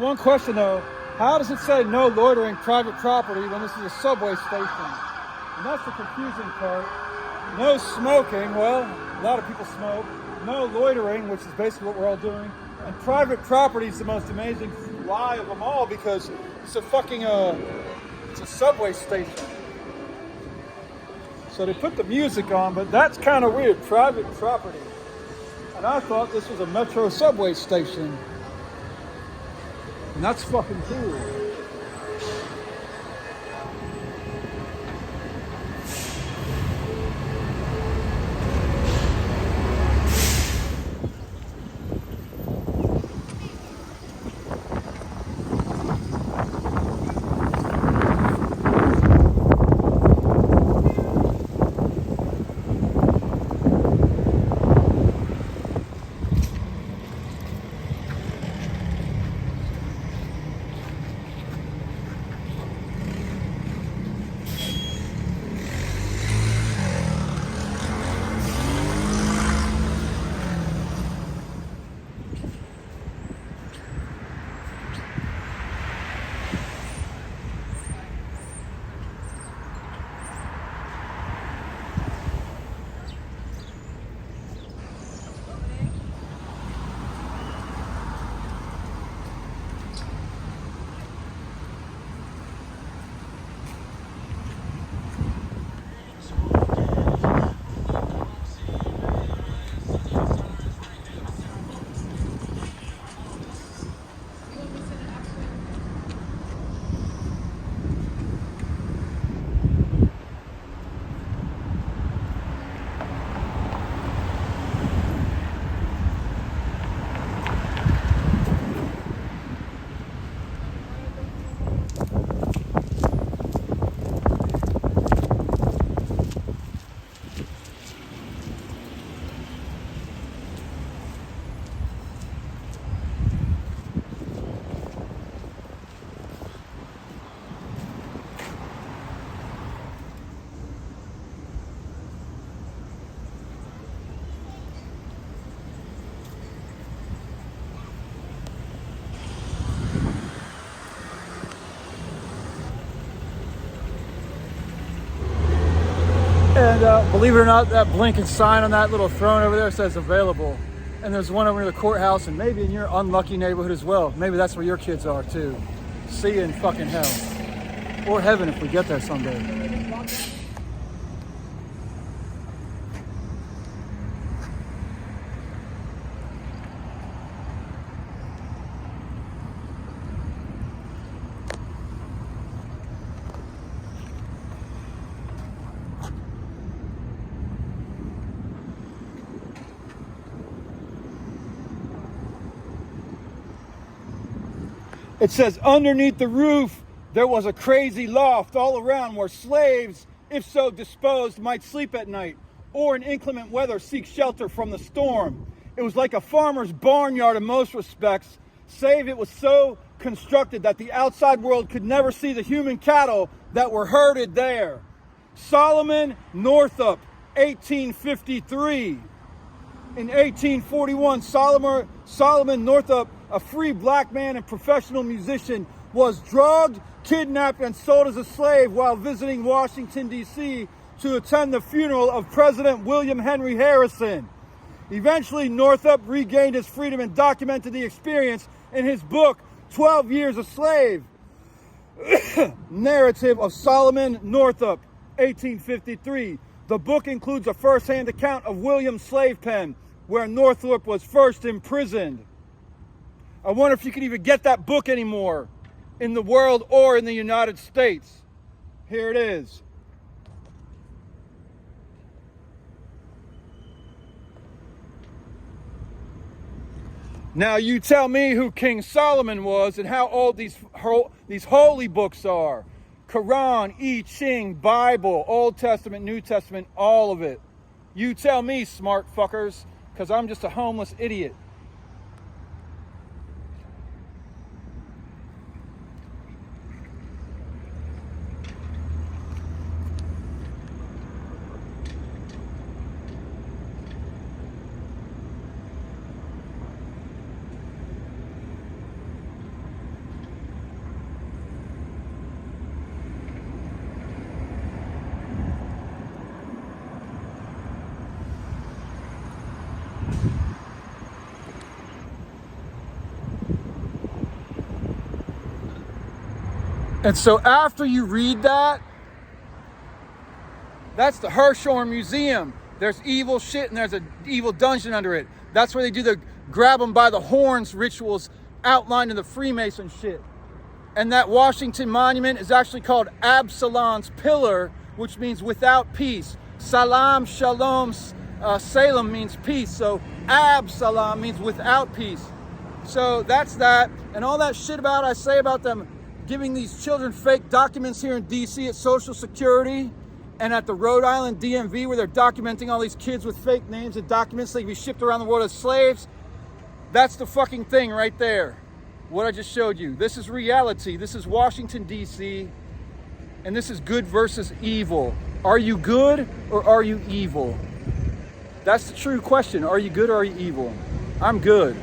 one question though. How does it say no loitering private property when this is a subway station? And that's the confusing part. No smoking, well, a lot of people smoke. No loitering, which is basically what we're all doing. And private property is the most amazing lie of them all because it's a fucking, it's a subway station. So they put the music on, but that's kind of weird, private property. And I thought this was a metro subway station. And that's fucking cool. And believe it or not, that blinking sign on that little throne over there says available. And there's one over near the courthouse and maybe in your unlucky neighborhood as well. Maybe that's where your kids are too. See you in fucking hell. Or heaven if we get there someday. It says, underneath the roof, there was a crazy loft all around where slaves, if so disposed, might sleep at night, or in inclement weather seek shelter from the storm. It was like a farmer's barnyard in most respects, save it was so constructed that the outside world could never see the human cattle that were herded there. Solomon Northup, 1853. In 1841, Solomon Northup, a free black man and professional musician, was drugged, kidnapped, and sold as a slave while visiting Washington, D.C. to attend the funeral of President William Henry Harrison. Eventually, Northup regained his freedom and documented the experience in his book, 12 Years a Slave. Narrative of Solomon Northup, 1853. The book includes a first-hand account of William's slave pen, where Northup was first imprisoned. I wonder if you can even get that book anymore in the world or in the United States. Here it is. Now you tell me who King Solomon was and how old these holy books are. Quran, I Ching, Bible, Old Testament, New Testament, all of it. You tell me, smart fuckers, because I'm just a homeless idiot. And so after you read that, that's the Hirshhorn Museum. There's evil shit and there's an evil dungeon under it. That's where they do the grab them by the horns rituals outlined in the Freemason shit. And that Washington Monument is actually called Absalom's Pillar, which means without peace. Salam, shalom, Salem means peace. So Absalom means without peace. So that's that. And all that shit I say about them giving these children fake documents here in DC at Social Security and at the Rhode Island DMV, where they're documenting all these kids with fake names and documents so they can be shipped around the world as slaves. That's the fucking thing right there. What I just showed you. This is reality. This is Washington, DC. And this is good versus evil. Are you good or are you evil? That's the true question. Are you good or are you evil? I'm good.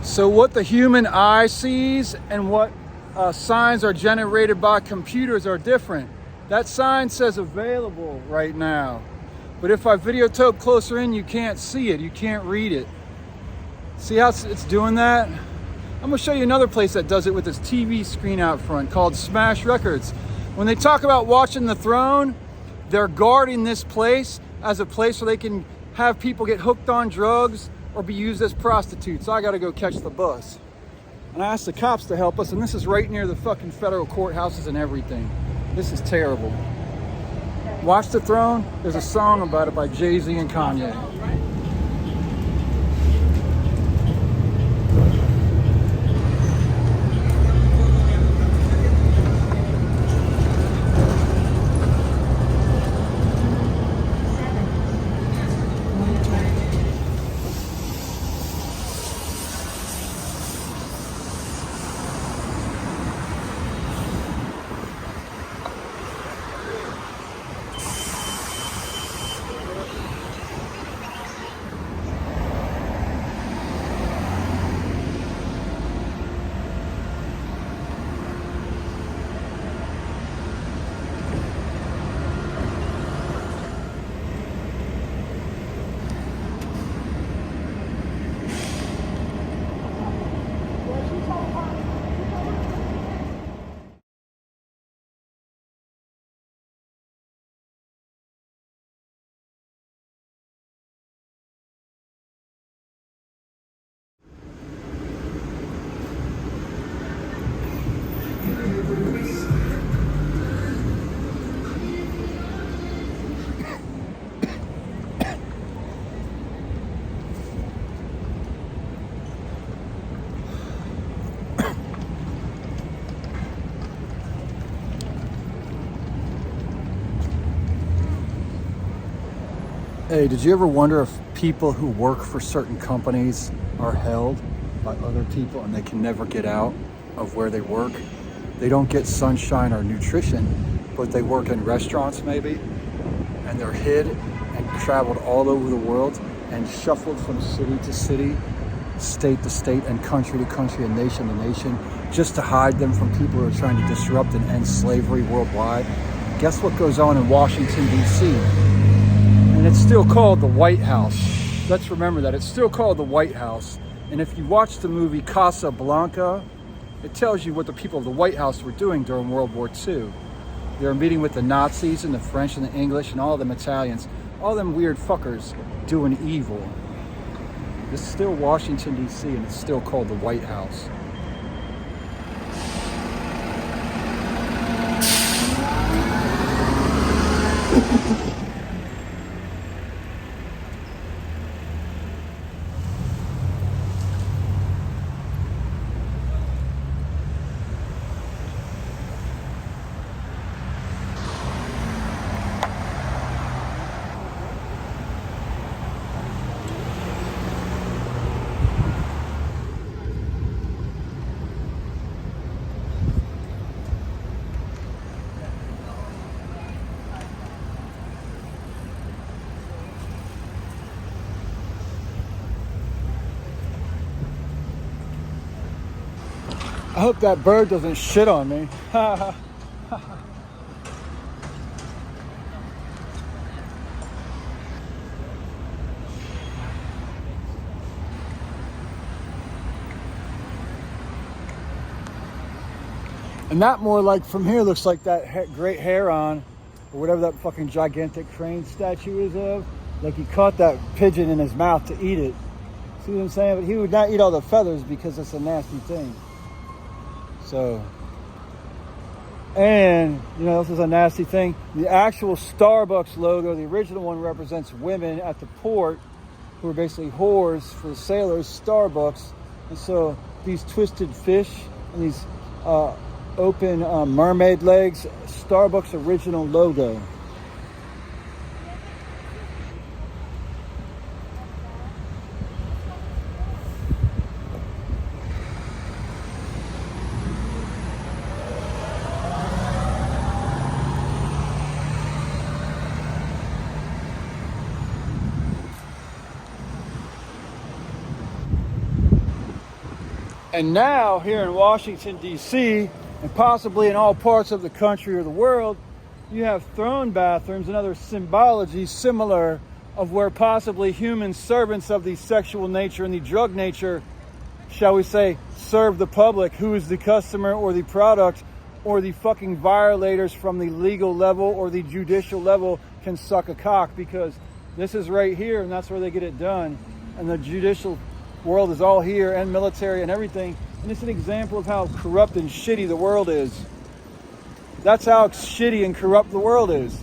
So what the human eye sees and what signs are generated by computers are different. That sign says available right now. But if I videotape closer in, you can't see it. You can't read it. See how it's doing that? I'm gonna show you another place that does it with this TV screen out front called Smash Records. When they talk about watching the throne, they're guarding this place as a place where they can have people get hooked on drugs or be used as prostitutes. So I gotta go catch the bus. And I asked the cops to help us, and this is right near the fucking federal courthouses and everything. This is terrible. Watch the Throne, there's a song about it by Jay-Z and Kanye. Hey, did you ever wonder if people who work for certain companies are held by other people and they can never get out of where they work? They don't get sunshine or nutrition, but they work in restaurants maybe, and they're hid and traveled all over the world and shuffled from city to city, state to state, and country to country, and nation to nation, just to hide them from people who are trying to disrupt and end slavery worldwide. Guess what goes on in Washington, D.C.? And it's still called the White House. Let's remember that. It's still called the White House. And if you watch the movie Casablanca, it tells you what the people of the White House were doing during World War II. They were meeting with the Nazis and the French and the English and all them Italians, all them weird fuckers doing evil. This is still Washington, D.C., and it's still called the White House. I hope that bird doesn't shit on me. And that more like from here looks like that great heron, or whatever that fucking gigantic crane statue is of. Like he caught that pigeon in his mouth to eat it. See what I'm saying? But he would not eat all the feathers because it's a nasty thing. So, and, you know, this is a nasty thing. The actual Starbucks logo, the original one, represents women at the port who are basically whores for the sailors, Starbucks. And so these twisted fish and these open mermaid legs, Starbucks original logo. And now here in Washington, D.C., and possibly in all parts of the country or the world, you have throne bathrooms and other symbology similar of where possibly human servants of the sexual nature and the drug nature, shall we say, serve the public, who is the customer or the product, or the fucking violators from the legal level or the judicial level can suck a cock, because this is right here and that's where they get it done. And the judicial world is all here, and military and everything. And it's an example of how corrupt and shitty the world is. That's how shitty and corrupt the world is.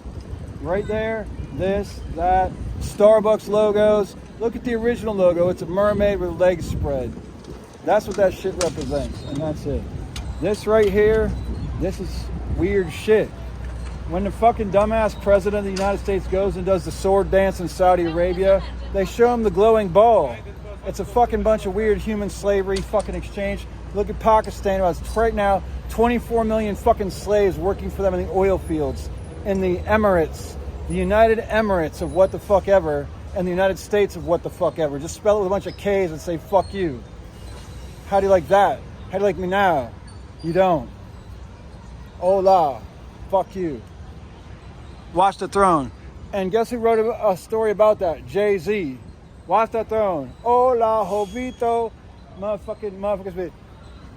Right there, this, that, Starbucks logos. Look at the original logo. It's a mermaid with legs spread. That's what that shit represents, and that's it. This right here, this is weird shit. When the fucking dumbass president of the United States goes and does the sword dance in Saudi Arabia, they show him the glowing ball. It's a fucking bunch of weird human slavery fucking exchange. Look at Pakistan. It's right now 24 million fucking slaves working for them in the oil fields. In the Emirates, the United Emirates of what the fuck ever, and the United States of what the fuck ever. Just spell it with a bunch of K's and say fuck you. How do you like that? How do you like me now? You don't. Hola. Fuck you. Watch the Throne. And guess who wrote a story about that? Jay-Z. Watch that Throne. Hola, Jovito. Motherfuckers.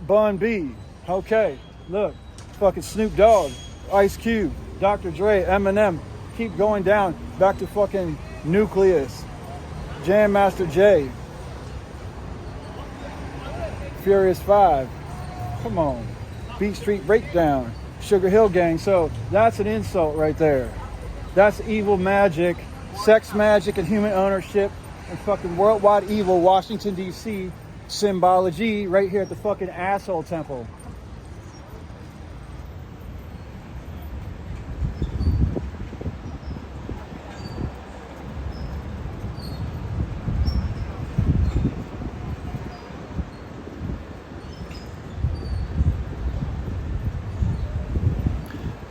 Bun B. Okay. Look. Fucking Snoop Dogg. Ice Cube. Dr. Dre. Eminem. Keep going down. Back to fucking Nucleus. Jam Master Jay. Furious 5. Come on. Beat Street Breakdown. Sugar Hill Gang. So that's an insult right there. That's evil magic. Sex magic and human ownership. And fucking worldwide evil, Washington, D.C. symbology right here at the fucking asshole temple.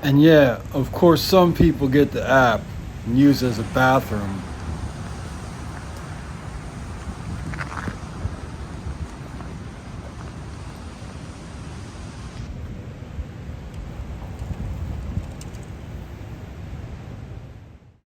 And yeah, of course, some people get the app and use it as a bathroom.